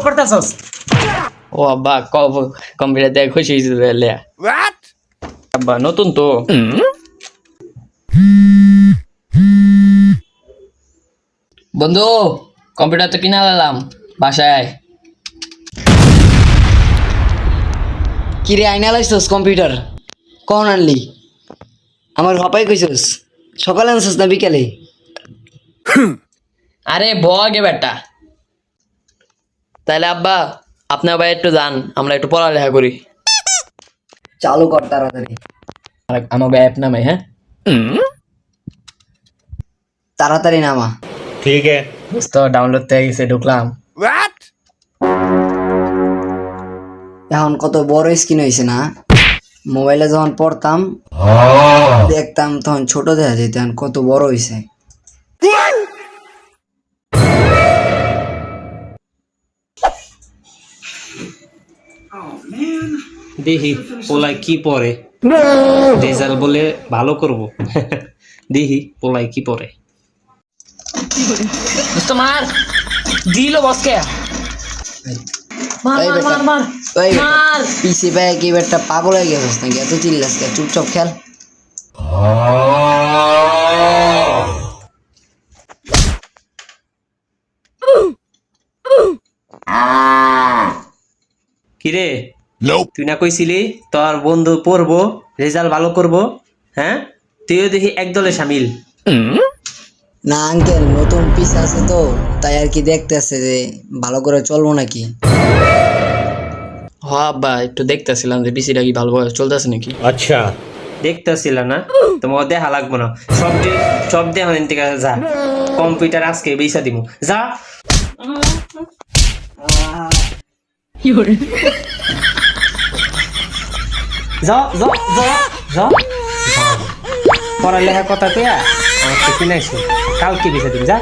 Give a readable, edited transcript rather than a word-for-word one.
করতেছস? ও আব্বা কম্পিউটার দিয়ে খুশি হয়েছিল আব্বা নতুন তো বন্ধু কম্পিউটার তো কিনা দিলাম বাসায় কিরে আইনা লাইছস কম্পিউটার কখন আনলি? আমার হপাই কইছস সকালে আনছস না বিকালে? আরে ভগে বেটা তাহলে আব্বা আপনার ভাই একটু যান আমরা একটু পড়ালেখা করি চালু কর তাড়াতাড়ি। আর আমার ভাই অ্যাপ নামে হ্যাঁ তাড়াতাড়ি নামা। ঠিক আছে। দোস্ত ডাউনলোড থেকে গেছে ঢুকলাম এখন কত বড় স্ক্রিন হয়েছে না? মোবাইলে যখন পড়তাম দেখতাম তখন ছোট দেখা যেত, এখন কত বড় হয়েছে। দেখি পোলাই কি পরে, রেজাল্ট বলে ভালো করব। দেখি পোলাই কি পরে। দোস্ত মার দিল বসকে মার এই মার বেটা, মার মার ওই বেটা, মার পিছে পায়ে কি একটা পাগল হয়ে গেছিস নাকি? এত চিল্লাস কে? চুপচাপ খেল। কিরে তুই না কইছিলি তোর বন্ধু পড়বো রেজাল্ট ভালো করব, হ্যাঁ তুইও দেখি একদলে সামিল। না আঙ্কেল, নতুন পিস আছে তো তাই আর কি দেখতেছে যে ভালো করে চলবো নাকি। হ আব্বা একটু দেখতেছিলাম যে পিসিটা কি ভালো চলতেছে নাকি। আচ্ছা দেখতেছিল না তোমাকে দেখা লাগবো না, সব দেহ থেকে যা, কম্পিউটার আজকে বেচা দিব যা। যাও যাও যাও যাও পড়ালেখার কথা কইয়া আমার তো কিনাইছো, কালকে বেচা দিব যা।